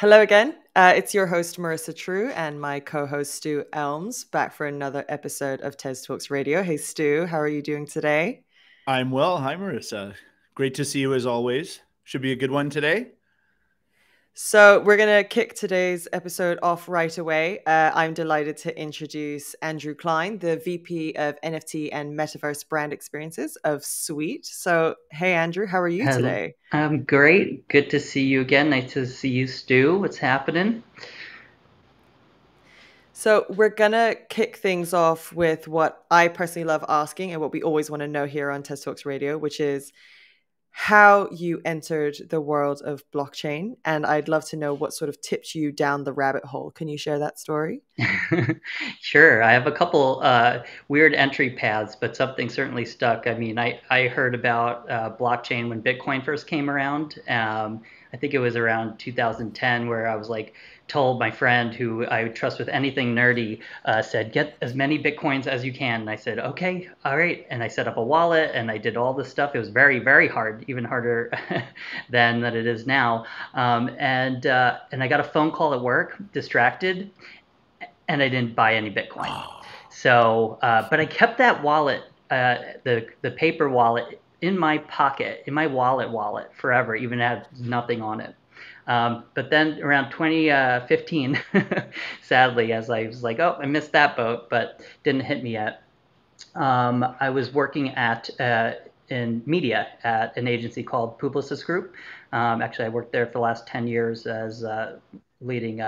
Hello again. It's your host, Marissa True, and my co host, Stu Elms, back for another episode of TezTalks Radio. Hey, Stu, how are you doing today? I'm well. Hi, Marissa. Great to see you as always. Should be a good one today. So, we're going to kick today's episode off right away. I'm delighted to introduce Andrew Klein, the VP of NFT and Metaverse Brand Experiences of Suite. So, hey, Andrew, how are you Hello. today? I'm great. Good to see you again. Nice to see you, Stu. What's happening? So, we're going to kick things off with what I personally love asking and what we always want to know here on TezTalks Radio, which is how you entered the world of blockchain. And I'd love to know what sort of tipped you down the rabbit hole. Can you share that story? Sure. I have a couple weird entry paths, but something certainly stuck. I mean, I heard about blockchain when Bitcoin first came around. I think it was around 2010 where I was like told my friend who I trust with anything nerdy said, get as many Bitcoins as you can. And I said, okay, all right. And I set up a wallet and I did all this stuff. It was very, very hard, even harder than that it is now. And I got a phone call at work, distracted, and I didn't buy any Bitcoin. Oh, So, but I kept that wallet, the paper wallet, in my pocket, in my wallet forever, even had nothing on it. But then around 2015, sadly, as I was like, oh, I missed that boat, but didn't hit me yet. I was working at in media at an agency called Publicis Group. Actually, I worked there for the last 10 years as leading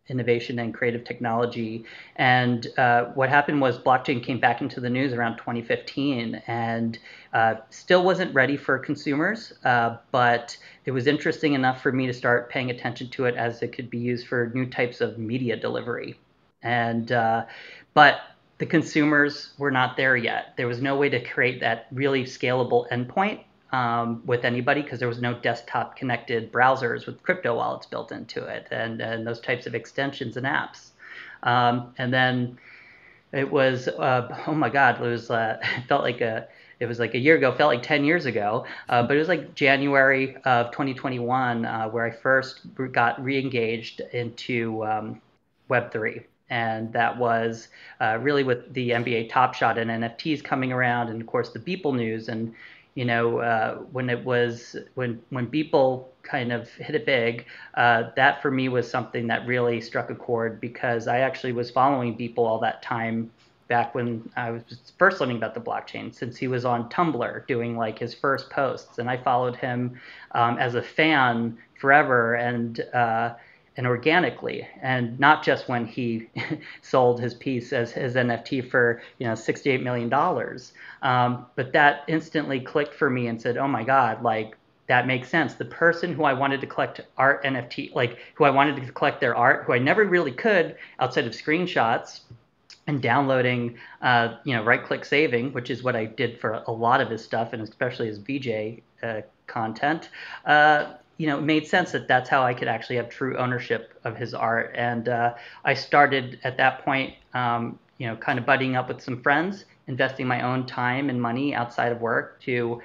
innovation and creative technology. And what happened was blockchain came back into the news around 2015 and still wasn't ready for consumers, but it was interesting enough for me to start paying attention to it as it could be used for new types of media delivery. And but the consumers were not there yet. There was no way to create that really scalable endpoint with anybody because there was no desktop connected browsers with crypto wallets built into it and those types of extensions and apps. And then it was oh my god, it was it felt like it was like a year ago, felt like 10 years ago, but it was like January of 2021 where I first got re-engaged into Web3. And that was really with the NBA Top Shot and NFTs coming around, and of course the Beeple news. And when it was when Beeple kind of hit it big, that for me was something that really struck a chord because I actually was following Beeple all that time back when I was first learning about the blockchain, since he was on Tumblr doing like his first posts, and I followed him as a fan forever and organically, and not just when he sold his piece as his NFT for $68 million. But that instantly clicked for me and said, "Oh my God, like that makes sense." The person who I wanted to collect art NFT, like who I wanted to collect their art, who I never really could outside of screenshots and downloading, right-click saving, which is what I did for a lot of his stuff, and especially his VJ content. It made sense that that's how I could actually have true ownership of his art. And I started at that point, kind of buddying up with some friends, investing my own time and money outside of work to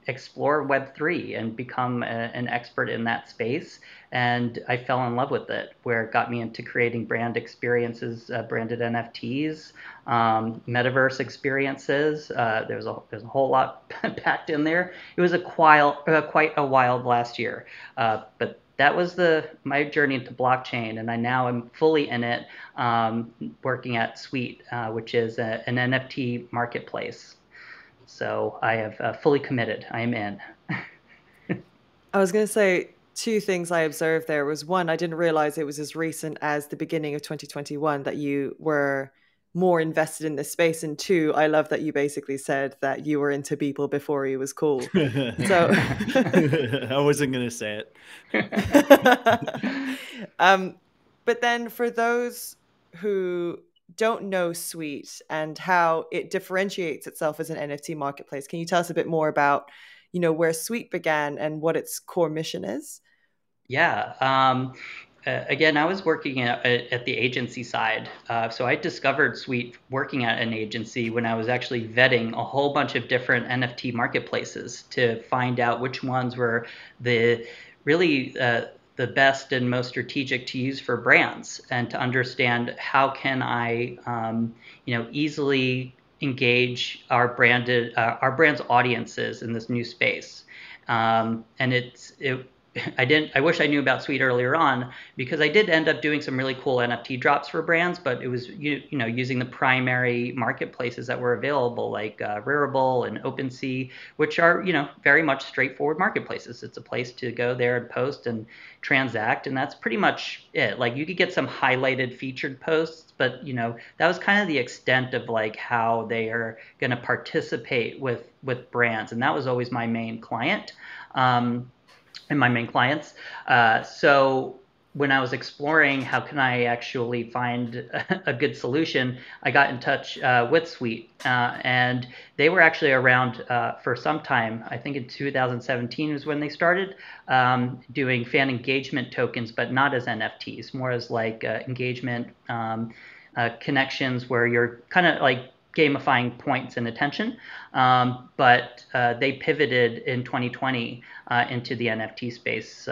explore Web3 and become an expert in that space. And I fell in love with it, where it got me into creating brand experiences, branded NFTs, metaverse experiences. There's a whole lot packed in there. It was quite a wild last year, but that was my journey into blockchain, and I now am fully in it, working at Suite, which is an NFT marketplace. So I have fully committed. I am in. I was going to say two things I observed there was one, I didn't realize it was as recent as the beginning of 2021 that you were more invested in this space. And two, I love that you basically said that you were into people before he was cool. So, I wasn't going to say um, but then for those who don't know Suite and how it differentiates itself as an NFT marketplace, can you tell us a bit more about, where Suite began and what its core mission is? Yeah. Again, I was working at the agency side. So I discovered Suite working at an agency when I was actually vetting a whole bunch of different NFT marketplaces to find out which ones were the really the best and most strategic to use for brands, and to understand how can I, easily engage our brand's audiences in this new space. And I wish I knew about Suite earlier on, because I did end up doing some really cool NFT drops for brands, but it was using the primary marketplaces that were available, like Rarible and OpenSea, which are very much straightforward marketplaces. It's a place to go there and post and transact, and that's pretty much it. Like, you could get some highlighted featured posts, but that was kind of the extent of like how they are going to participate with brands, and that was always my main client. And my main clients. So when I was exploring how can I actually find a good solution, I got in touch with Suite, and they were actually around for some time. I think in 2017 was when they started doing fan engagement tokens, but not as NFTs, more as like engagement connections, where you're kind of like gamifying points and attention, but they pivoted in 2020 into the NFT space,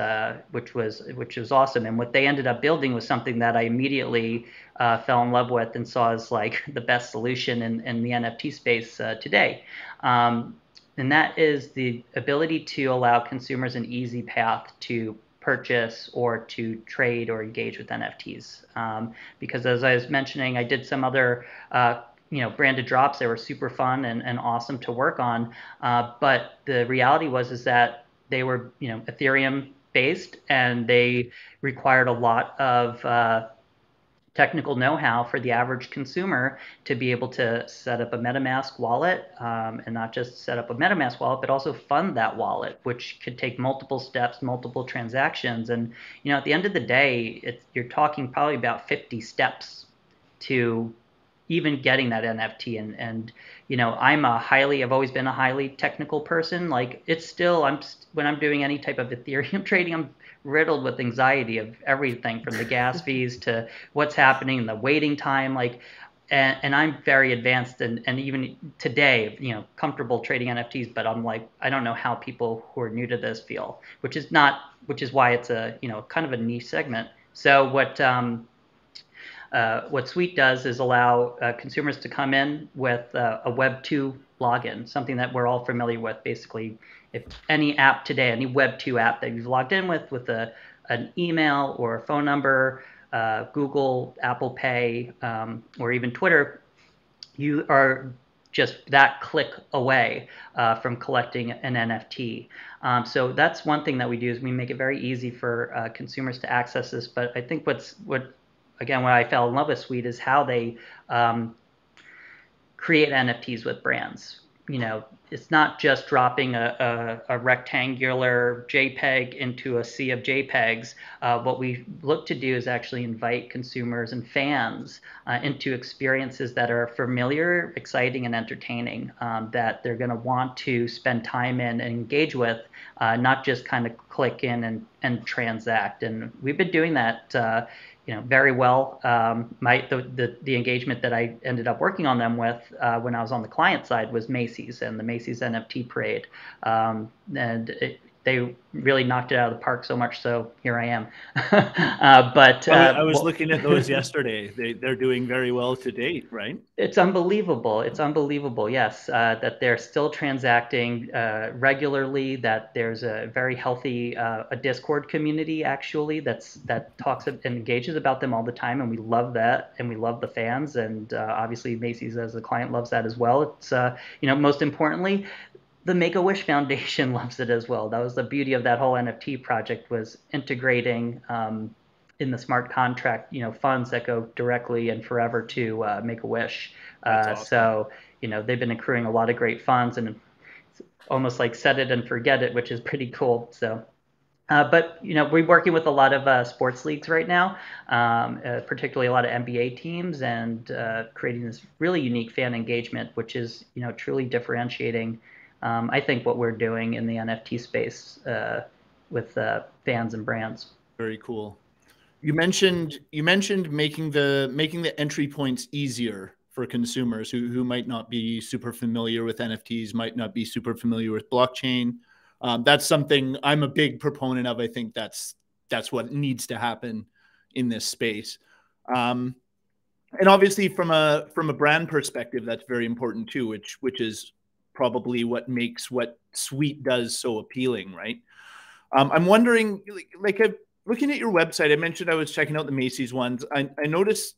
which was awesome. And what they ended up building was something that I immediately fell in love with and saw as like the best solution in the NFT space today. And that is the ability to allow consumers an easy path to purchase or to trade or engage with NFTs. Because as I was mentioning, I did some other branded drops. They were super fun and awesome to work on. But the reality is that they were, Ethereum based, and they required a lot of technical know-how for the average consumer to be able to set up a MetaMask wallet, and not just set up a MetaMask wallet, but also fund that wallet, which could take multiple steps, multiple transactions. And, at the end of the day, you're talking probably about 50 steps to even getting that NFT. And I've always been a highly technical person. Like, it's still, when I'm doing any type of Ethereum trading, I'm riddled with anxiety of everything from the gas fees to what's happening and the waiting time. Like, and I'm very advanced and even today, comfortable trading NFTs, but I'm like, I don't know how people who are new to this feel, which is why it's a, kind of a niche segment. So what Suite does is allow consumers to come in with a Web 2 login, something that we're all familiar with. Basically, if any app today, any Web 2 app that you've logged in with an email or a phone number, Google, Apple Pay, or even Twitter, you are just that click away from collecting an NFT. So that's one thing that we do, is we make it very easy for consumers to access this. But I think what I fell in love with Suite is how they create NFTs with brands. It's not just dropping a rectangular JPEG into a sea of JPEGs. What we look to do is actually invite consumers and fans into experiences that are familiar, exciting, and entertaining, that they're going to want to spend time in and engage with, not just kind of click in and transact. And we've been doing that very well. The engagement that I ended up working on them with when I was on the client side was Macy's and the Macy's NFT Parade. They really knocked it out of the park, so much so here I am. I was looking at those yesterday. They're doing very well to date, right? It's unbelievable. It's unbelievable, yes, that they're still transacting regularly, that there's a very healthy a Discord community, actually, that talks and engages about them all the time, and we love that, and we love the fans, and obviously Macy's as a client loves that as well. It's most importantly, the Make-A-Wish Foundation loves it as well. That was the beauty of that whole NFT project, was integrating in the smart contract, funds that go directly and forever to Make-A-Wish. Awesome. So, they've been accruing a lot of great funds, and it's almost like set it and forget it, which is pretty cool. So, but we're working with a lot of sports leagues right now, particularly a lot of NBA teams, and creating this really unique fan engagement, which is truly differentiating. I think what we're doing in the NFT space with fans and brands. Very cool. You mentioned making the entry points easier for consumers who might not be super familiar with NFTs, might not be super familiar with blockchain. That's something I'm a big proponent of. I think that's that's what needs to happen in this space. And obviously from a brand perspective, that's very important too, which is probably what makes what Suite does so appealing, right? I'm wondering, like looking at your website, I mentioned I was checking out the Macy's ones. I noticed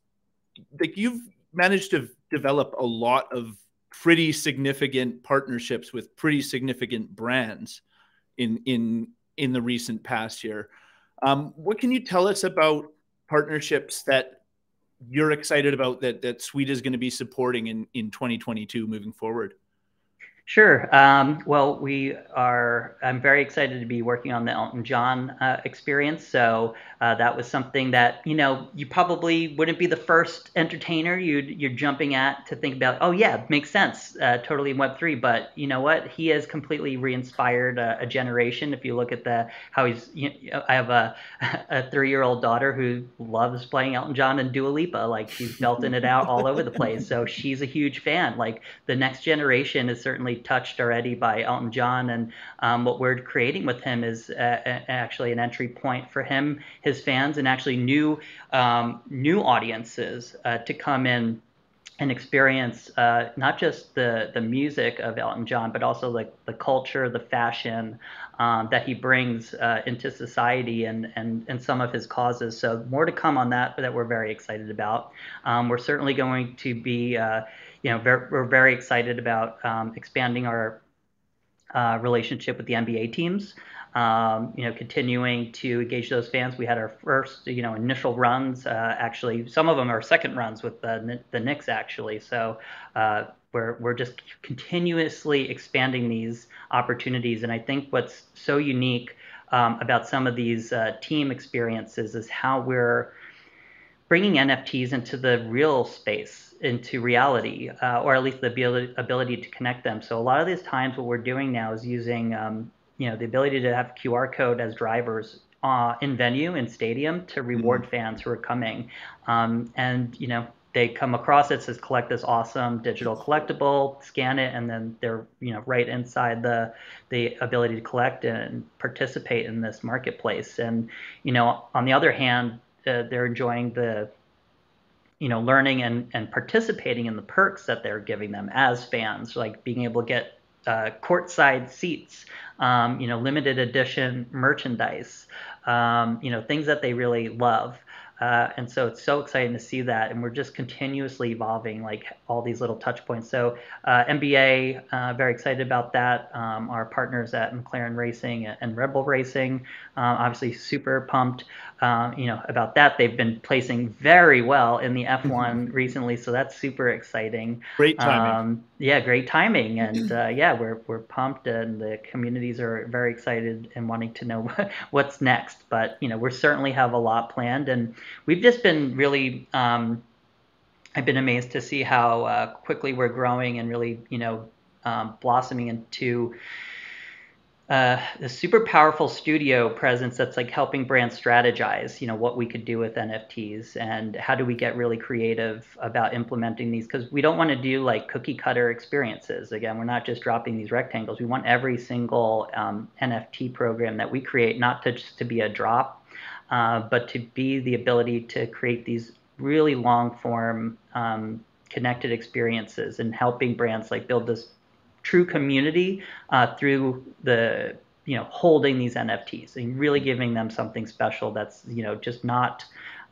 like you've managed to develop a lot of pretty significant partnerships with pretty significant brands in the recent past year. What can you tell us about partnerships that you're excited about that Suite is going to be supporting in 2022 moving forward? Sure. Well, I'm very excited to be working on the Elton John experience. So that was something that, you probably wouldn't be the first entertainer you're jumping at to think about, oh yeah, makes sense, totally in Web3. But you know what? He has completely re-inspired a generation. If you look at how he's, I have a 3-year-old daughter who loves playing Elton John and Dua Lipa. Like she's belting it out all over the place. So she's a huge fan. Like the next generation is certainly touched already by Elton John, and what we're creating with him is actually an entry point for him, his fans, and actually new audiences to come in and experience not just the music of Elton John, but also like the culture, the fashion that he brings into society and some of his causes. So more to come on that we're very excited about. We're certainly going to be we're very excited about expanding our relationship with the NBA teams. Continuing to engage those fans. We had our first, initial runs. Actually, some of them are second runs with the Knicks, actually. So we're just continuously expanding these opportunities. And I think what's so unique about some of these team experiences is how we're bringing NFTs into the real space, into reality, or at least the ability to connect them. So a lot of these times what we're doing now is using the ability to have QR code as drivers in venue, in stadium, to reward fans who are coming. They come across it, says collect this awesome digital collectible, scan it, and then they're right inside the ability to collect and participate in this marketplace. And on the other hand, they're enjoying the learning and participating in the perks that they're giving them as fans, like being able to get courtside seats, limited edition merchandise, things that they really love. And so it's so exciting to see that. And we're just continuously evolving like all these little touch points. So NBA, very excited about that. Our partners at McLaren Racing and Red Bull Racing, obviously super pumped about that. They've been placing very well in the F1 recently. So that's super exciting. Great timing. Great timing. And we're pumped, and the communities are very excited and wanting to know what's next. But, we certainly have a lot planned, and we've just been really, I've been amazed to see how quickly we're growing and really, blossoming into the super powerful studio presence that's like helping brands strategize, what we could do with NFTs and how do we get really creative about implementing these, because we don't want to do like cookie cutter experiences. Again, we're not just dropping these rectangles. We want every single NFT program that we create not to just to be a drop, but to be the ability to create these really long form connected experiences and helping brands like build this true community through the holding these NFTs and really giving them something special that's just not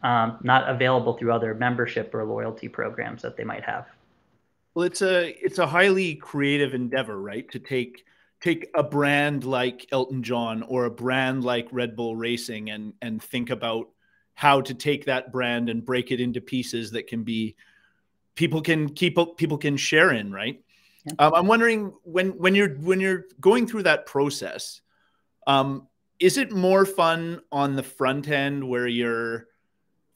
available through other membership or loyalty programs that they might have. Well, it's a highly creative endeavor, right? To take a brand like Elton John or a brand like Red Bull Racing and think about how to take that brand and break it into pieces that can be people can share in, right? I'm wondering when you're going through that process, is it more fun on the front end where you're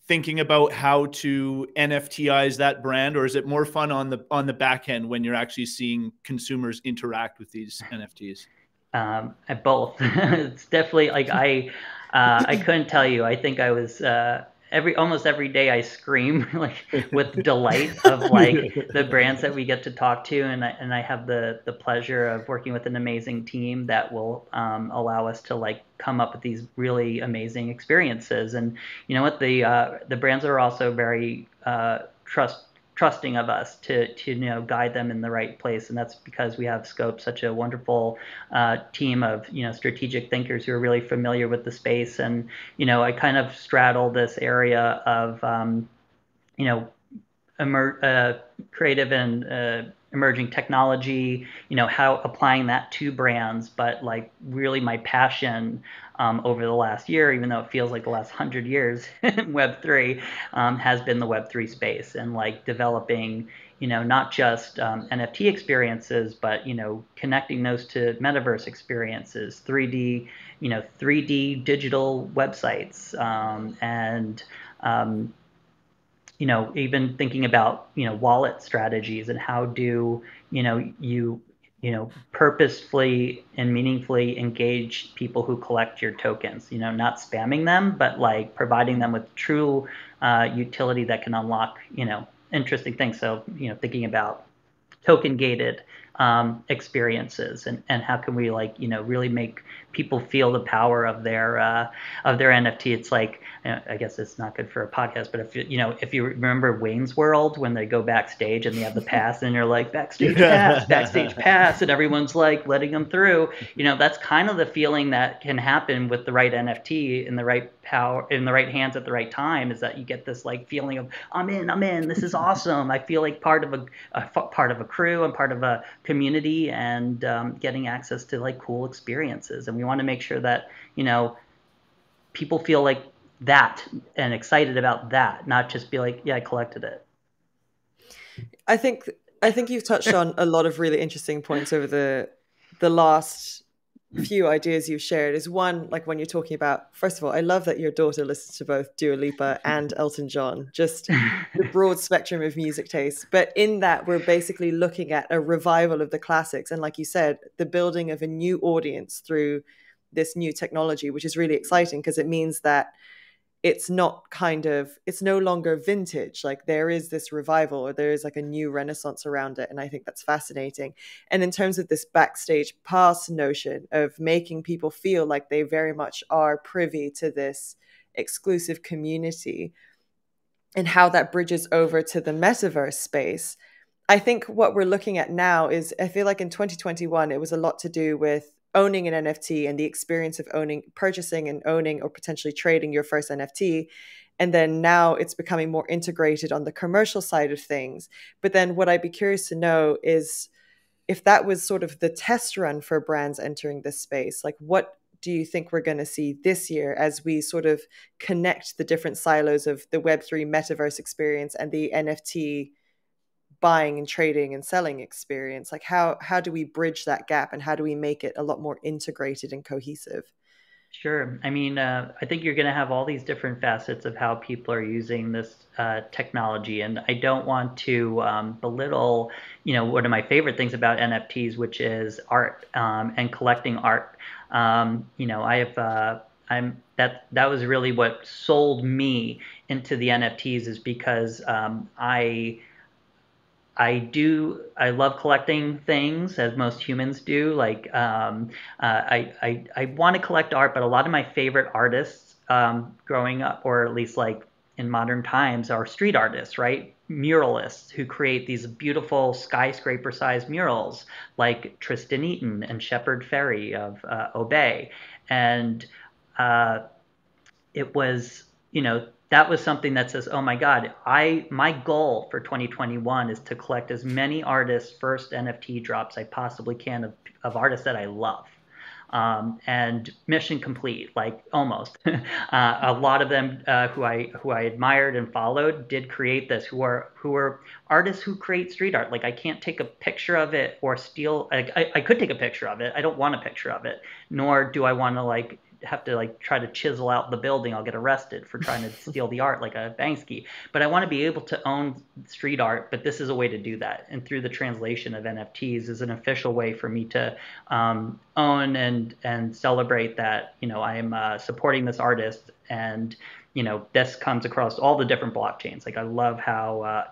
thinking about how to NFTize that brand, or is it more fun on the back end when you're actually seeing consumers interact with these NFTs? At both. It's definitely like I couldn't tell you. I think I was almost every day I scream like with delight of like the brands that we get to talk to, and I have the pleasure of working with an amazing team that will allow us to like come up with these really amazing experiences. And you know what, the brands are also very trusting of us to guide them in the right place, and that's because we have Scope, such a wonderful team of strategic thinkers who are really familiar with the space. And I kind of straddle this area of creative and emerging technology, how applying that to brands, but like really my passion over the last year, even though it feels like the last 100 years in Web3, has been the Web3 space, and like developing, not just NFT experiences, but, connecting those to Metaverse experiences, 3D digital websites, and even thinking about, wallet strategies, and how do, you purposefully and meaningfully engage people who collect your tokens, not spamming them, but like providing them with true utility that can unlock, interesting things. So, thinking about token gated experiences, and how can we like really make people feel the power of their NFT. It's like, I guess it's not good for a podcast, but if you remember Wayne's World, when they go backstage and they have the pass, and you're like, backstage pass, and everyone's like letting them through. That's kind of the feeling that can happen with the right NFT in the right hands at the right time, is that you get this like feeling of I'm in, this is awesome, I feel like part of a crew, and part of a community, and getting access to like cool experiences. And we want to make sure that people feel like that and excited about that, not just be like, yeah, I collected it. I think you've touched on a lot of really interesting points over the last few ideas you've shared. Is one, like when you're talking about, first of all, I love that your daughter listens to both Dua Lipa and Elton John, just the broad spectrum of music tastes. But in that, we're basically looking at a revival of the classics, and like you said, the building of a new audience through this new technology, which is really exciting, because it means that it's no longer vintage. Like there is this revival, or there is like a new renaissance around it. And I think that's fascinating. And in terms of this backstage pass notion of making people feel like they very much are privy to this exclusive community, and how that bridges over to the metaverse space, I think what we're looking at now is, I feel like in 2021, it was a lot to do with owning an NFT and the experience of purchasing and owning, or potentially trading your first NFT. And then now it's becoming more integrated on the commercial side of things. But then what I'd be curious to know is if that was sort of the test run for brands entering this space, like what do you think we're going to see this year as we sort of connect the different silos of the Web3 metaverse experience and the NFT buying and trading and selling experience? Like how do we bridge that gap, and how do we make it a lot more integrated and cohesive? Sure. I mean, I think you're going to have all these different facets of how people are using this technology, and I don't want to belittle, one of my favorite things about NFTs, which is art and collecting art. That was really what sold me into the NFTs, is because I love collecting things, as most humans do. Like I want to collect art, but a lot of my favorite artists growing up, or at least like in modern times, are street artists, right? Muralists who create these beautiful skyscraper-sized murals, like Tristan Eaton and Shepard Fairey of Obey. And it was, that was something that says, oh my God, my goal for 2021 is to collect as many artists' first NFT drops I possibly can of artists that I love. And mission complete, like almost. A lot of them who I admired and followed did create this, who are artists who create street art. Like I can't take a picture of it or steal. I could take a picture of it. I don't want a picture of it, nor do I want to have to try to chisel out the building. I'll get arrested for trying to steal the art like a Banksy. But I want to be able to own street art, but this is a way to do that. And through the translation of NFTs is an official way for me to own and celebrate that, I am supporting this artist, and this comes across all the different blockchains. Like I love how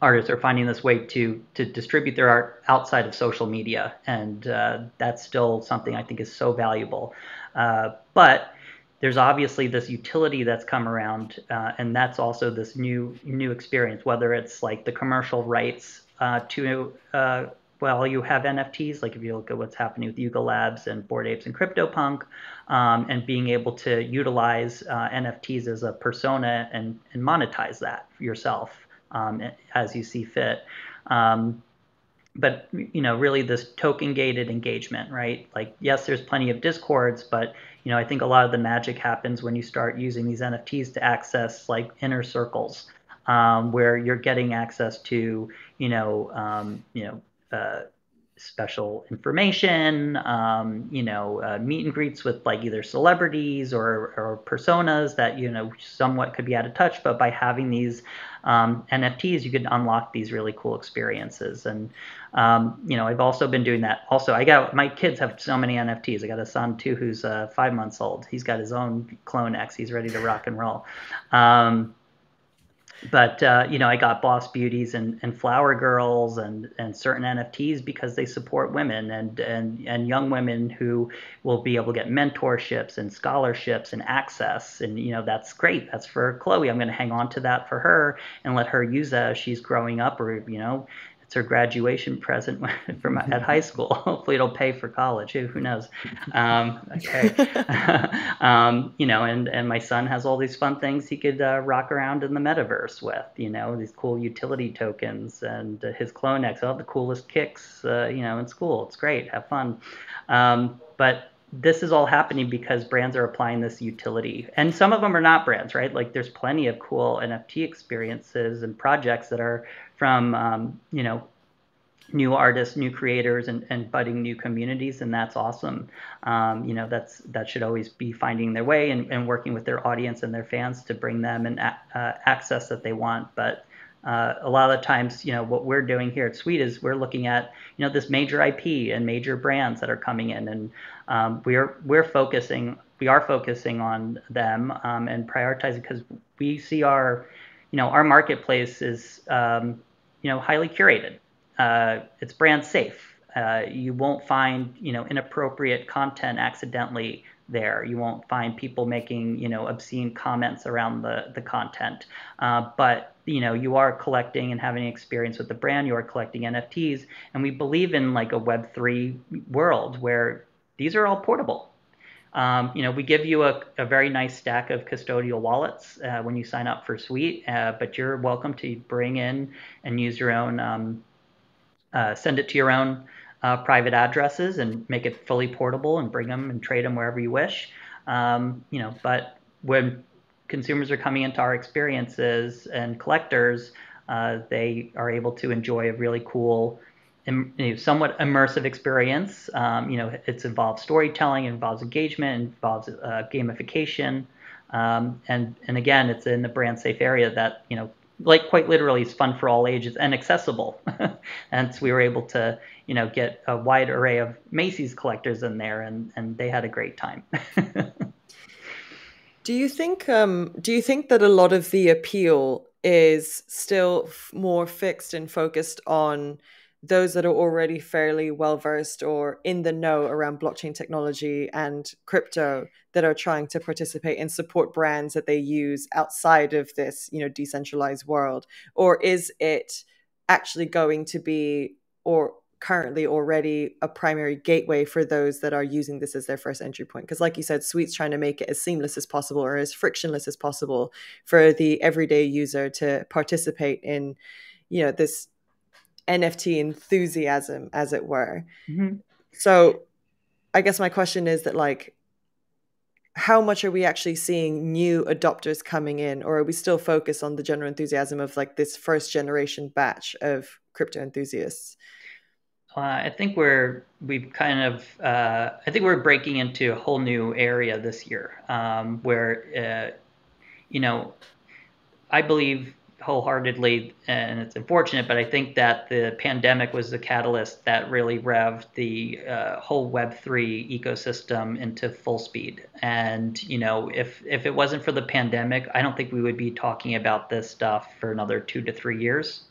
artists are finding this way to distribute their art outside of social media, and that's still something I think is so valuable. But there's obviously this utility that's come around, and that's also this new experience. Whether it's like the commercial rights to well, you have NFTs, like if you look at what's happening with Yuga Labs and Bored Apes and CryptoPunk, and being able to utilize NFTs as a persona and monetize that for yourself as you see fit. But really this token gated engagement, right? Like, yes, there's plenty of discords, but I think a lot of the magic happens when you start using these NFTs to access like inner circles, where you're getting access to special information, meet and greets with like either celebrities or personas that somewhat could be out of touch, but by having these NFTs, you can unlock these really cool experiences. And I've also been doing that. Also, my kids have so many NFTs. I got a son too who's 5 months old. He's got his own Clone X. He's ready to rock and roll. But I got Boss Beauties and Flower Girls and certain NFTs because they support women and young women who will be able to get mentorships and scholarships and access. And that's great. That's for Chloe. I'm going to hang on to that for her and let her use that as she's growing up, or it's her graduation present from at high school. Hopefully it'll pay for college. Who knows? Okay. And my son has all these fun things he could rock around in the metaverse with, these cool utility tokens, and his Clone X, the coolest kicks, in school. It's great. Have fun. But this is all happening because brands are applying this utility, and some of them are not brands, right? Like there's plenty of cool NFT experiences and projects that are from new artists, new creators, and budding new communities, and that's awesome. That should always be finding their way and working with their audience and their fans to bring them and access that they want. But a lot of the times, what we're doing here at Suite is we're looking at this major IP and major brands that are coming in, and we are focusing on them and prioritizing, because we see our marketplace is highly curated. It's brand safe. You won't find inappropriate content accidentally there. You won't find people making obscene comments around the content. But you are collecting and having experience with the brand. You are collecting NFTs, and we believe in like a Web3 world where these are all portable. We give you a very nice stack of custodial wallets when you sign up for Suite, but you're welcome to bring in and use your own, send it to your own private addresses and make it fully portable and bring them and trade them wherever you wish. But when consumers are coming into our experiences and collectors, they are able to enjoy a really cool, somewhat immersive experience. It involves storytelling, it involves engagement, it involves gamification, and again, it's in the brand safe area that like quite literally is fun for all ages and accessible. And so we were able to get a wide array of Macy's collectors in there, and they had a great time. Do you think that a lot of the appeal is still more fixed and focused on those that are already fairly well versed or in the know around blockchain technology and crypto, that are trying to participate and support brands that they use outside of this, decentralized world? Or is it actually going to be, or currently already, a primary gateway for those that are using this as their first entry point? Because like you said, Suite's trying to make it as seamless as possible or as frictionless as possible for the everyday user to participate in, this NFT enthusiasm, as it were. Mm-hmm. So I guess my question is that, like, how much are we actually seeing new adopters coming in, or are we still focused on the general enthusiasm of like this first generation batch of crypto enthusiasts? I think we're breaking into a whole new area this year, where I believe wholeheartedly, and it's unfortunate, but I think that the pandemic was the catalyst that really revved the whole Web3 ecosystem into full speed. And, if it wasn't for the pandemic, I don't think we would be talking about this stuff for another 2 to 3 years.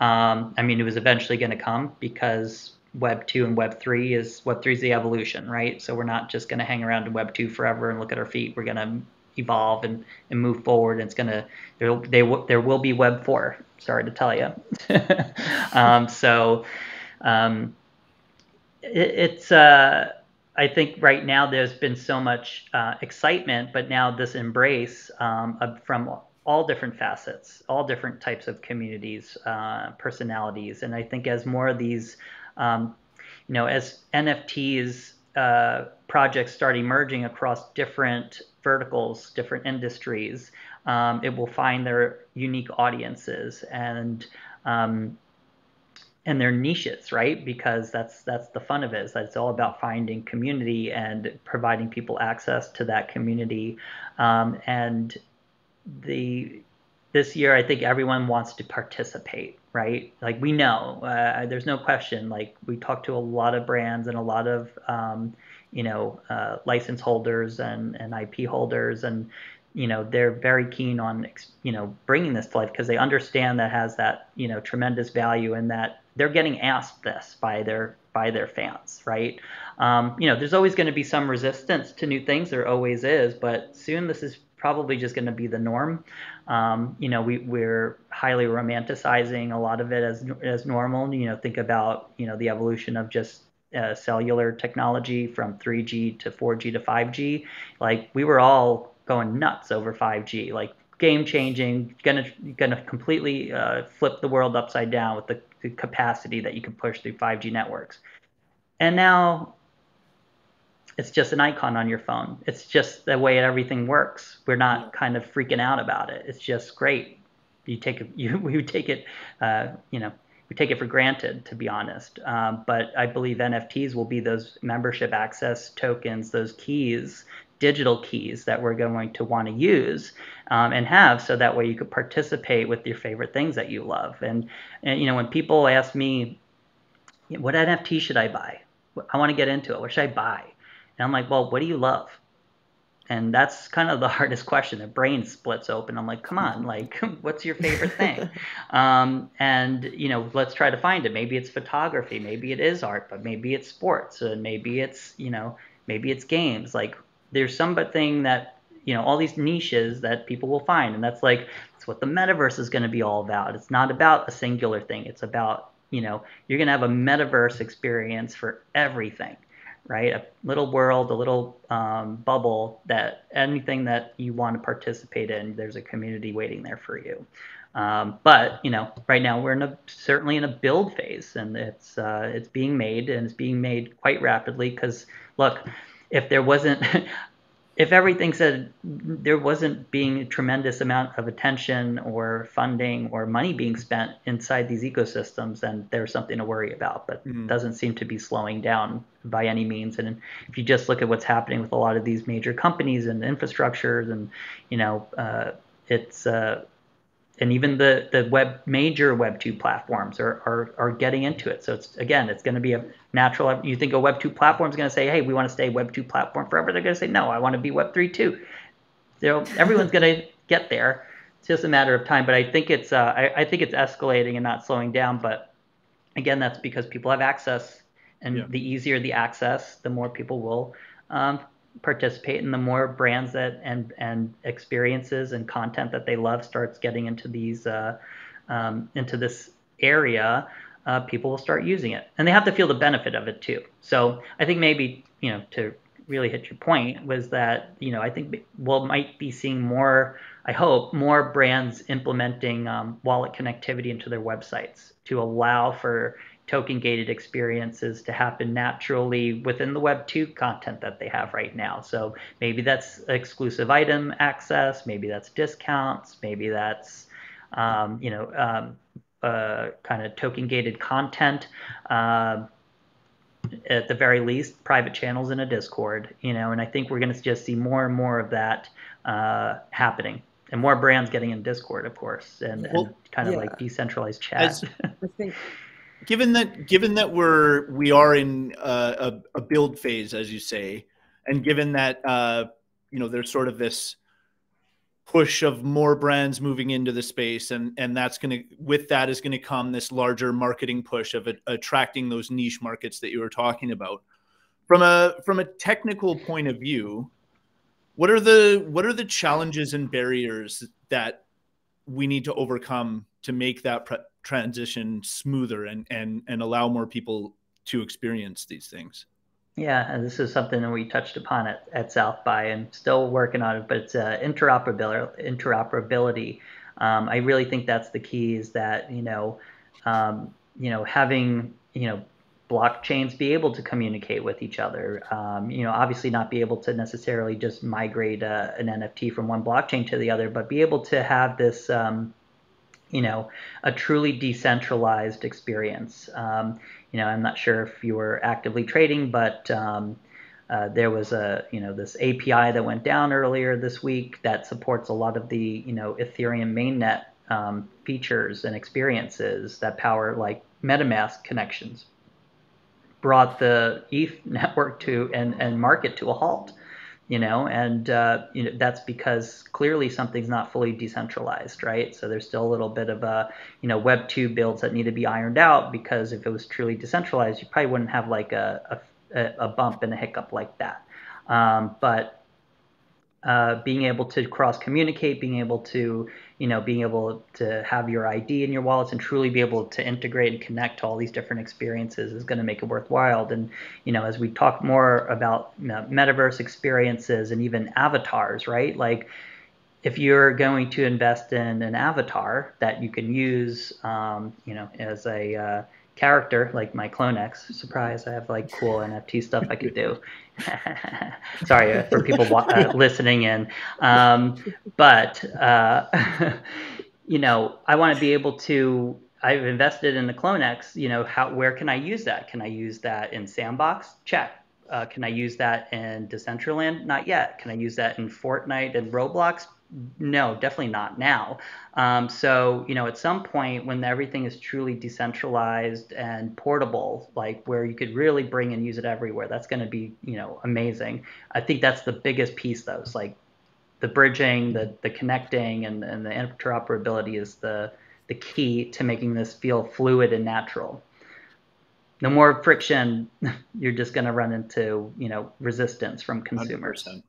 I mean, it was eventually going to come because Web 2 and Web 3 is the evolution, right? So we're not just going to hang around in Web 2 forever and look at our feet. We're going to evolve and move forward. And it's going to there will be Web 4. Sorry to tell you. It's I think right now there's been so much excitement, but now this embrace from all different facets, all different types of communities, personalities, and I think as more of these, as NFTs projects start emerging across different verticals, different industries, it will find their unique audiences and their niches, right? Because that's the fun of it. Is that it's all about finding community and providing people access to that community. And this year, I think everyone wants to participate, right? Like we know, there's no question. Like we talk to a lot of brands and a lot of license holders and IP holders, and they're very keen on bringing this to life because they understand that has that tremendous value, and that they're getting asked this by their fans, right? There's always going to be some resistance to new things. There always is, but soon this is probably just going to be the norm. We're highly romanticizing a lot of it as normal. Think about the evolution of just cellular technology from 3G to 4G to 5G. Like we were all going nuts over 5G, like game changing, gonna completely flip the world upside down with the capacity that you can push through 5G networks. And now it's just an icon on your phone. It's just the way everything works. We're not kind of freaking out about it. It's just great. We take it for granted, to be honest. But I believe NFTs will be those membership access tokens, those keys, digital keys that we're going to want to use and have, so that way you could participate with your favorite things that you love. And when people ask me, what NFT should I buy? I want to get into it. What should I buy? And I'm like, well, what do you love? And that's kind of the hardest question. The brain splits open. I'm like, come on, like, what's your favorite thing? Let's try to find it. Maybe it's photography. Maybe it is art, but maybe it's sports, and maybe it's games. Like, there's something that all these niches that people will find, and that's what the metaverse is going to be all about. It's not about a singular thing. It's about you're going to have a metaverse experience for everything. Right? A little world, a little bubble, that anything that you want to participate in, there's a community waiting there for you. But right now we're certainly in a build phase, and it's being made, and it's being made quite rapidly. Because look, if everything said there wasn't being a tremendous amount of attention or funding or money being spent inside these ecosystems, then there's something to worry about. But it doesn't seem to be slowing down by any means. And if you just look at what's happening with a lot of these major companies and infrastructures, and and even the major Web 2 platforms are getting into it. So it's going to be a natural. You think a Web 2 platform is going to say, hey, we want to stay Web 2 platform forever? They're going to say, no, I want to be Web 3 too. Everyone's going to get there. It's just a matter of time. But I think it's escalating and not slowing down. But again, that's because people have access, and the easier the access, the more people will participate, and the more brands that and experiences and content that they love starts getting into these into this area, people will start using it, and they have to feel the benefit of it too. So I think maybe to really hit your point was that I think might be seeing more. I hope more brands implementing wallet connectivity into their websites to allow for token-gated experiences to happen naturally within the Web 2 content that they have right now. So maybe that's exclusive item access, maybe that's discounts, maybe that's kind of token-gated content. At the very least, private channels in a Discord, and I think we're going to just see more and more of that happening. And more brands getting in Discord, of course, and kind of yeah. like decentralized chat. I think, given that we are in a build phase, as you say, and given that there's sort of this push of more brands moving into the space, and that's with that is going to come this larger marketing push of attracting those niche markets that you were talking about. From a technical point of view, what are the challenges and barriers that we need to overcome to make that transition smoother and allow more people to experience these things? Yeah, and this is something that we touched upon at South by, and still working on it, but it's interoperability. I really think that's the key, is that, having, blockchains be able to communicate with each other. Obviously not be able to necessarily just migrate an NFT from one blockchain to the other, but be able to have this, a truly decentralized experience. I'm not sure if you were actively trading, but there was this API that went down earlier this week that supports a lot of the, Ethereum mainnet features and experiences that power like MetaMask connections. Brought the ETH network and market to a halt. And that's because clearly something's not fully decentralized, right? So there's still a little bit of Web 2 builds that need to be ironed out, because if it was truly decentralized, you probably wouldn't have like a bump and a hiccup like that. But being able to cross communicate, being able to have your ID in your wallets and truly be able to integrate and connect to all these different experiences is going to make it worthwhile. And as we talk more about metaverse experiences and even avatars, right? Like, if you're going to invest in an avatar that you can use, as a character, like my CloneX, surprise, I have like cool NFT stuff I could do. Sorry for people listening in. But I want to be able to, I've invested in the CloneX, where can I use that? Can I use that in Sandbox? Check. Can I use that in Decentraland? Not yet. Can I use that in Fortnite and Roblox? No, definitely not now. So, at some point when everything is truly decentralized and portable, like where you could really bring and use it everywhere, that's going to be, amazing. I think that's the biggest piece, though. It's like the bridging, the connecting, and the interoperability is the key to making this feel fluid and natural. No more friction, you're just going to run into, resistance from consumers. 100%.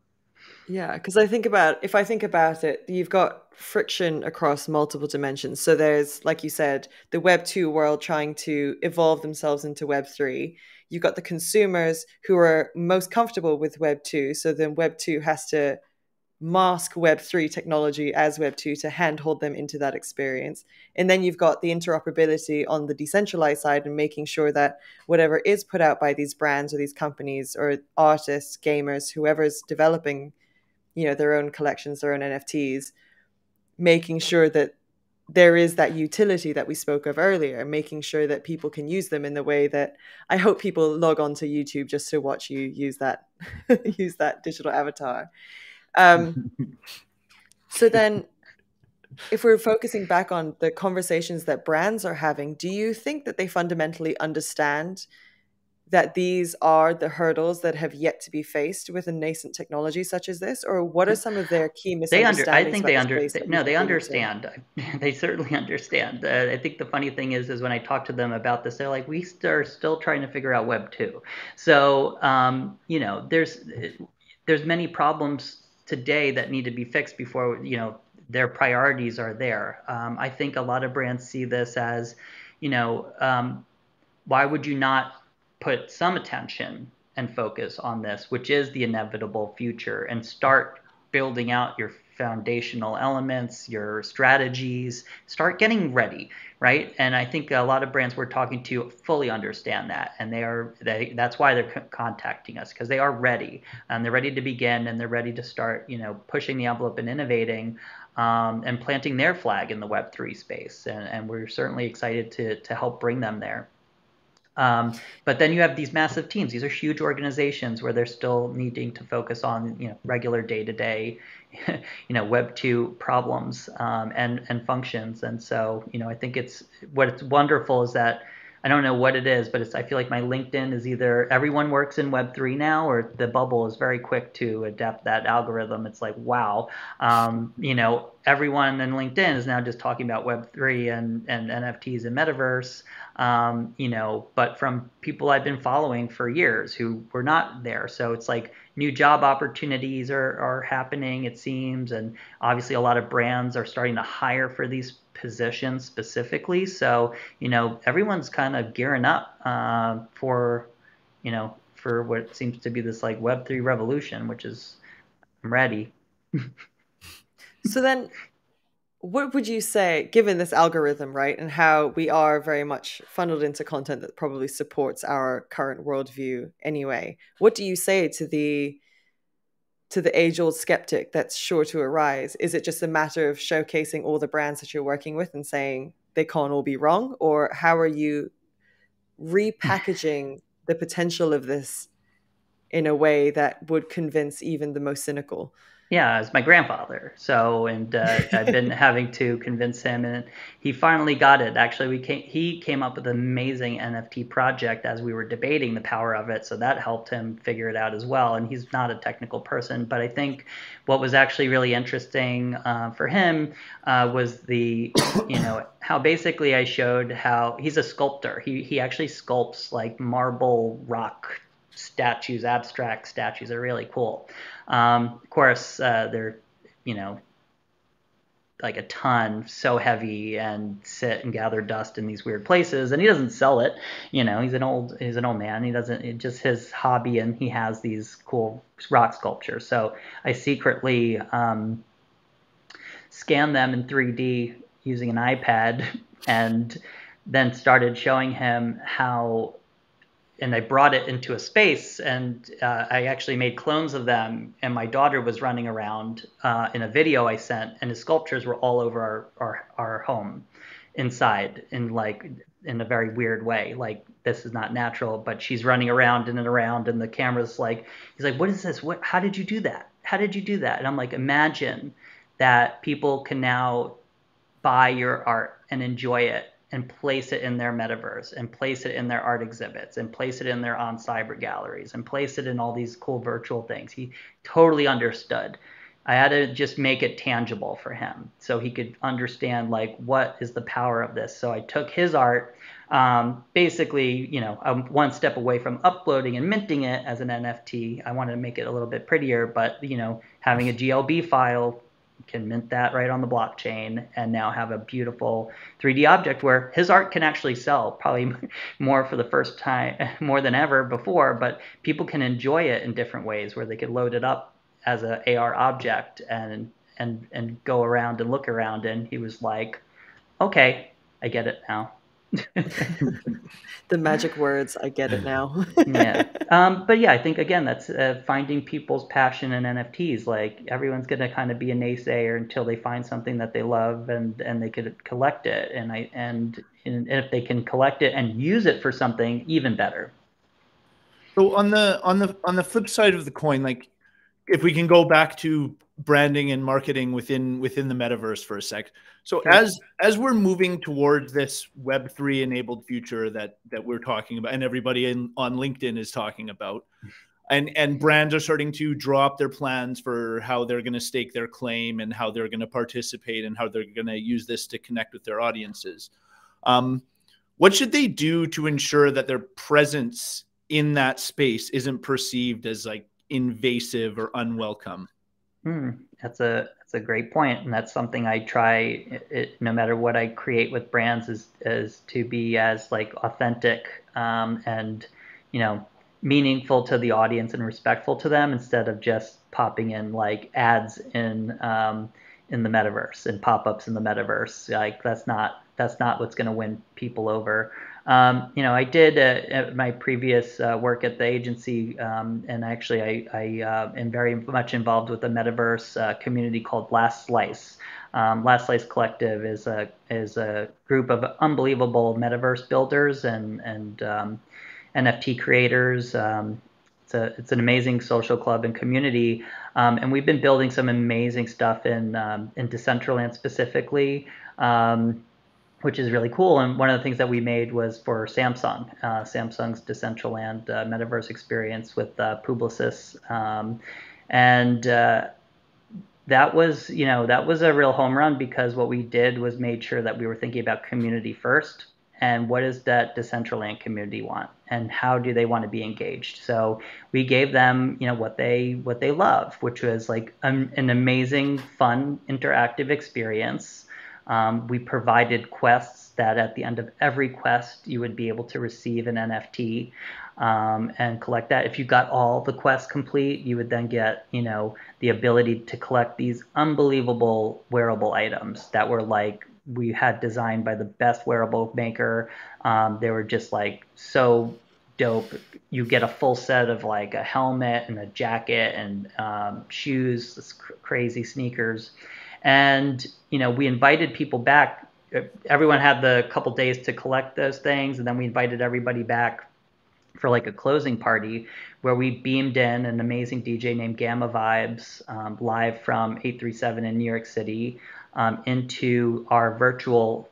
Yeah, because if I think about it, you've got friction across multiple dimensions. So there's, like you said, the Web 2 world trying to evolve themselves into Web 3. You've got the consumers who are most comfortable with Web 2. So then Web 2 has to mask Web 3 technology as Web 2 to handhold them into that experience. And then you've got the interoperability on the decentralized side, and making sure that whatever is put out by these brands or these companies or artists, gamers, whoever's developing their own collections, their own NFTs, making sure that there is that utility that we spoke of earlier, making sure that people can use them in the way that I hope people log on to YouTube just to watch you use that use that digital avatar. So then, if we're focusing back on the conversations that brands are having, do you think that they fundamentally understand that these are the hurdles that have yet to be faced with a nascent technology such as this? Or what are some of their key misunderstandings? They understand. They certainly understand. I think the funny thing is when I talk to them about this, they're like, we are still trying to figure out Web 2. So, there's many problems today that need to be fixed before, their priorities are there. I think a lot of brands see this as, why would you not put some attention and focus on this, which is the inevitable future, and start building out your foundational elements, your strategies, start getting ready, right? And I think a lot of brands we're talking to fully understand that, and that's why they're contacting us, because they are ready, and they're ready to begin, and they're ready to start, pushing the envelope and innovating, and planting their flag in the Web3 space, and we're certainly excited to help bring them there. But then you have these massive teams. These are huge organizations where they're still needing to focus on, regular day-to-day, Web 2 problems, and functions. And so, I think what's wonderful is that I don't know what it is, but I feel like my LinkedIn is either everyone works in Web 3 now, or the bubble is very quick to adapt that algorithm. It's like, wow, everyone in LinkedIn is now just talking about Web 3 and NFTs and Metaverse. But from people I've been following for years who were not there. So it's like new job opportunities are happening, it seems. And obviously a lot of brands are starting to hire for these positions specifically. So, everyone's kind of gearing up for what seems to be this like Web3 revolution, which is, I'm ready. So then, what would you say, given this algorithm, right, and how we are very much funneled into content that probably supports our current worldview anyway, what do you say to the age-old skeptic that's sure to arise? Is it just a matter of showcasing all the brands that you're working with and saying they can't all be wrong? Or how are you repackaging the potential of this in a way that would convince even the most cynical? Yeah, it's my grandfather. So, and I've been having to convince him, and he finally got it. Actually, he came up with an amazing NFT project as we were debating the power of it. So that helped him figure it out as well. And he's not a technical person, but I think what was actually really interesting for him was how basically I showed how he's a sculptor. He actually sculpts like marble rock statues, abstract statues. Are really cool. Of course, they're, like a ton, so heavy, and sit and gather dust in these weird places. And he doesn't sell it. He's an old man. He doesn't, it's just his hobby, and he has these cool rock sculptures. So I secretly scanned them in 3D using an iPad, and then started showing him how. And I brought it into a space, and I actually made clones of them. And my daughter was running around in a video I sent, and his sculptures were all over our home, inside, in a very weird way. Like, this is not natural, but she's running around and around, and the camera's like, he's like, "What is this? How did you do that? How did you do that?" And I'm like, imagine that people can now buy your art and enjoy it, and place it in their metaverse, and place it in their art exhibits, and place it in their on cyber galleries, and place it in all these cool virtual things. He totally understood. I had to just make it tangible for him so he could understand, like, what is the power of this. So I took his art, basically, I'm one step away from uploading and minting it as an NFT. I wanted to make it a little bit prettier, but having a GLB file, can mint that right on the blockchain, and now have a beautiful 3D object where his art can actually sell, probably more for the first time, more than ever before, but people can enjoy it in different ways, where they could load it up as an AR object and go around and look around. And he was like, okay, I get it now. The magic words, I get it now. Yeah. But yeah, I think, again, that's finding people's passion in NFTs. Like, everyone's going to kind of be a naysayer until they find something that they love, and they could collect it. And if they can collect it and use it for something, even better. So on the flip side of the coin, like, if we can go back to branding and marketing within the metaverse for a sec. So sure. as we're moving towards this Web3 enabled future that we're talking about, and everybody on LinkedIn is talking about, and brands are starting to draw up their plans for how they're going to stake their claim, and how they're going to participate, and how they're going to use this to connect with their audiences. What should they do to ensure that their presence in that space isn't perceived as like invasive or unwelcome? That's a great point, and that's something I try, no matter what I create with brands, is to be as like authentic and meaningful to the audience and respectful to them, instead of just popping in like ads in the metaverse and pop-ups in the metaverse. Like, that's not what's going to win people over. I did my previous work at the agency, and actually I am very much involved with a Metaverse community called Last Slice. Last Slice Collective is a group of unbelievable Metaverse builders and NFT creators. It's an amazing social club and community, and we've been building some amazing stuff in Decentraland specifically. Which is really cool. And one of the things that we made was for Samsung, Samsung's Decentraland Metaverse experience with Publicis. And that was a real home run, because what we did was made sure that we were thinking about community first, and what does that Decentraland community want, and how do they want to be engaged. So we gave them, what they love, which was like an amazing, fun, interactive experience. We provided quests that at the end of every quest, you would be able to receive an NFT and collect that. If you got all the quests complete, you would then get, the ability to collect these unbelievable wearable items that were like, we had designed by the best wearable maker. They were just like so dope. You get a full set of like a helmet and a jacket and shoes, crazy sneakers. And, we invited people back. Everyone had the couple days to collect those things. And then we invited everybody back for like a closing party where we beamed in an amazing DJ named Gamma Vibes, live from 837 in New York City, into our virtual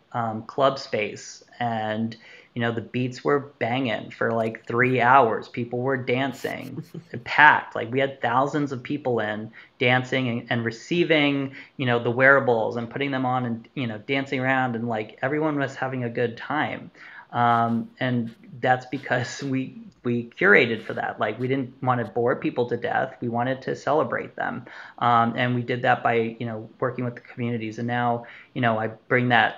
club space. And the beats were banging for like 3 hours. People were dancing, packed. Like we had thousands of people in dancing and receiving, the wearables and putting them on and, dancing around, and like everyone was having a good time. And that's because we curated for that. Like we didn't want to bore people to death. We wanted to celebrate them. And we did that by, working with the communities. And now, I bring that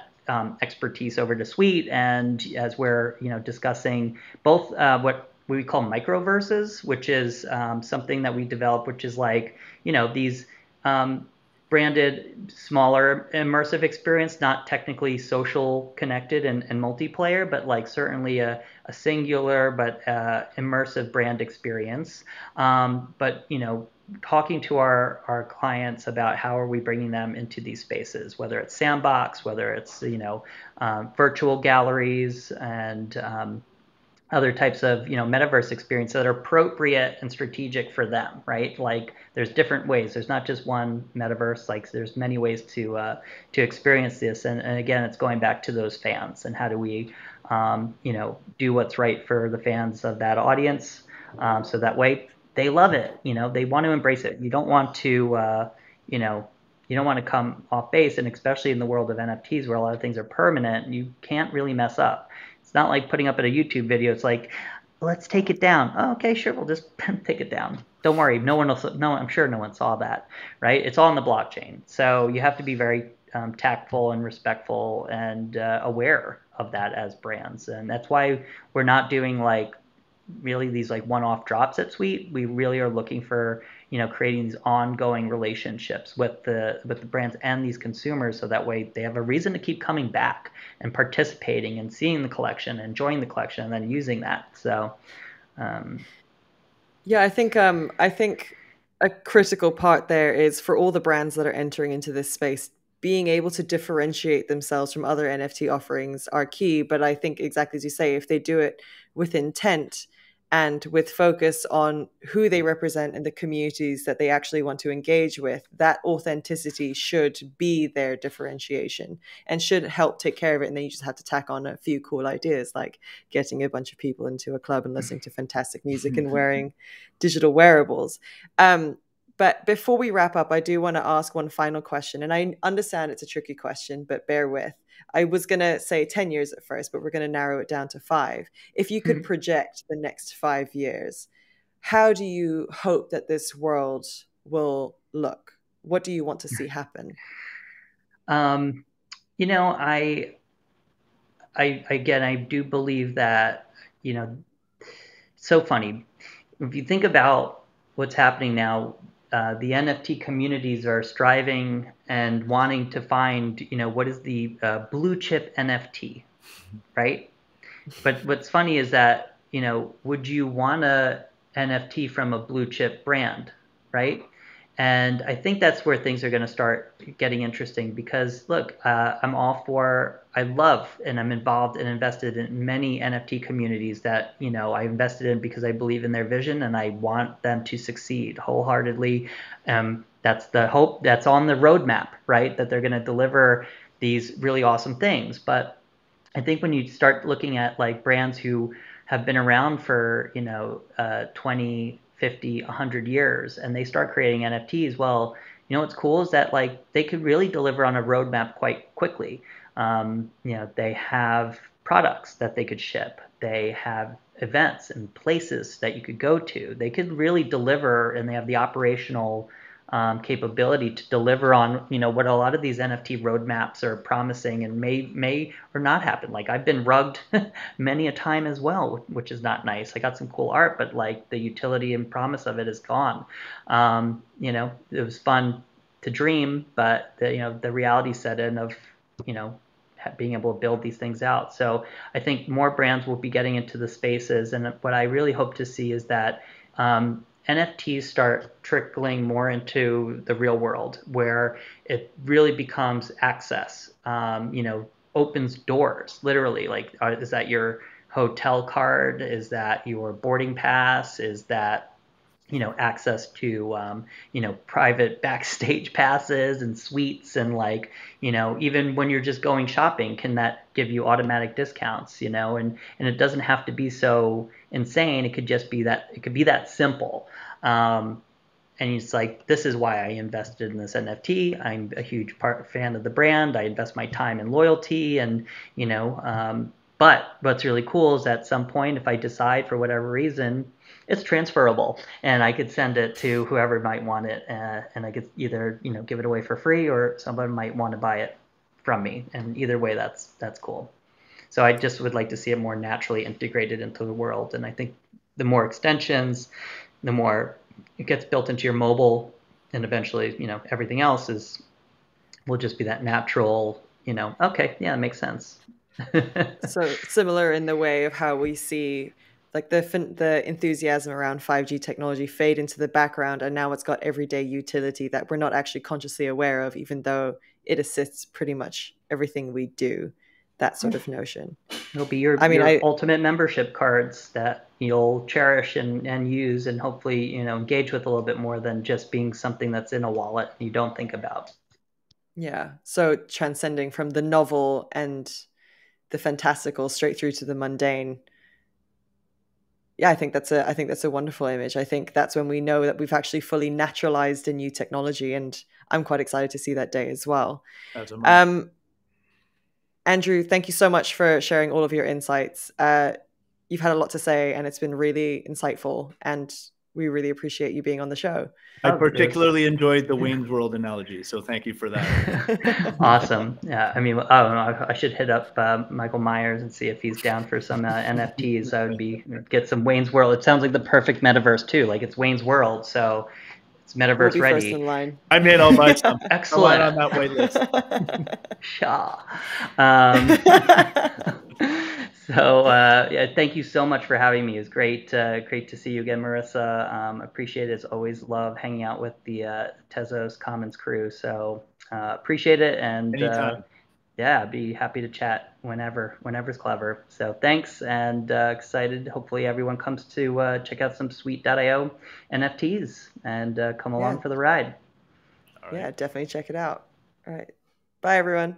expertise over to Suite, and as we're discussing both what we call microverses, which is something that we developed, which is like these branded smaller immersive experience, not technically social connected and multiplayer, but like certainly a singular but immersive brand experience. But talking to our clients about how are we bringing them into these spaces, whether it's sandbox, whether it's virtual galleries, and other types of metaverse experience that are appropriate and strategic for them, right? Like there's different ways. There's not just one metaverse. Like there's many ways to experience this. And again, it's going back to those fans, and how do we do what's right for the fans of that audience, so that way they love it. They want to embrace it. You don't want to you don't want to come off base, and especially in the world of NFTs where a lot of things are permanent, you can't really mess up. It's not like putting up a YouTube video. It's like, let's take it down. Oh, okay, sure, we'll just take it down. Don't worry, I'm sure no one saw that, right? It's all on the blockchain. So you have to be very tactful and respectful and aware of that as brands. And that's why we're not doing like really these like one-off drops at Suite. We really are looking for creating these ongoing relationships with the brands and these consumers, so that way they have a reason to keep coming back and participating and seeing the collection, enjoying the collection, and then using that. So yeah, I think a critical part there is for all the brands that are entering into this space, being able to differentiate themselves from other NFT offerings are key. But I think exactly as you say, if they do it with intent and with focus on who they represent and the communities that they actually want to engage with, that authenticity should be their differentiation and should help take care of it. And then you just have to tack on a few cool ideas, like getting a bunch of people into a club and listening to fantastic music and wearing digital wearables. But before we wrap up, I do want to ask one final question. And I understand it's a tricky question, but bear with. I was going to say 10 years at first, but we're going to narrow it down to 5. If you could project the next 5 years, how do you hope that this world will look? What do you want to see happen? I do believe that, so funny. If you think about what's happening now, the NFT communities are striving and wanting to find, what is the blue chip NFT, right? But what's funny is that, would you want a NFT from a blue chip brand, right? And I think that's where things are going to start getting interesting because, look, I love and I'm involved and invested in many NFT communities that, I invested in because I believe in their vision and I want them to succeed wholeheartedly. That's the hope that's on the roadmap, right? That they're going to deliver these really awesome things. But I think when you start looking at like brands who have been around for, 20, 50, 100 years and they start creating NFTs, well, what's cool is that like they could really deliver on a roadmap quite quickly. They have products that they could ship. They have events and places that you could go to. They could really deliver, and they have the operational capability to deliver on what a lot of these NFT roadmaps are promising and may or not happen. Like I've been rugged many a time as well, which is not nice. I got some cool art, but like the utility and promise of it is gone. It was fun to dream, but the reality set in of being able to build these things out. So I think more brands will be getting into the spaces, and what I really hope to see is that NFTs start trickling more into the real world where it really becomes access, opens doors, literally. Like, is that your hotel card? Is that your boarding pass? Is that access to private backstage passes and suites, and like even when you're just going shopping, can that give you automatic discounts? And it doesn't have to be so insane. It could just be that, it could be that simple. And it's like, this is why I invested in this NFT. I'm a huge fan of the brand. I invest my time and loyalty, and but what's really cool is at some point, if I decide for whatever reason, it's transferable, and I could send it to whoever might want it, and I could either give it away for free, or somebody might want to buy it from me. And either way, that's cool. So I just would like to see it more naturally integrated into the world, and I think the more extensions, the more it gets built into your mobile, and eventually everything else will just be that natural. Okay, yeah, it makes sense. So similar in the way of how we see like the enthusiasm around 5G technology fade into the background, and now it's got everyday utility that we're not actually consciously aware of, even though it assists pretty much everything we do. That sort of notion. It'll be your ultimate membership cards that you'll cherish and use, and hopefully engage with a little bit more than just being something that's in a wallet you don't think about. Yeah. So transcending from the novel and the fantastical straight through to the mundane. Yeah, I think that's a wonderful image. I think that's when we know that we've actually fully naturalized a new technology, and I'm quite excited to see that day as well. Andrew, thank you so much for sharing all of your insights. You've had a lot to say, and it's been really insightful, and we really appreciate you being on the show. I particularly enjoyed the Wayne's World analogy, so thank you for that. Awesome. Yeah, I mean, I should hit up Michael Myers and see if he's down for some NFTs. I would get some Wayne's World. It sounds like the perfect metaverse too. Like it's Wayne's World, so it's metaverse we'll be ready. First in line. I made all my stuff. Excellent. On that wait list. Shaw. So yeah, thank you so much for having me. It was great to see you again, Marissa. Appreciate it. As always, love hanging out with the Tezos Commons crew. So appreciate it, and yeah, I'd be happy to chat whenever's clever. So thanks, and excited. Hopefully everyone comes to check out some sweet.io NFTs and come along for the ride. Yeah, definitely check it out. All right. Bye, everyone.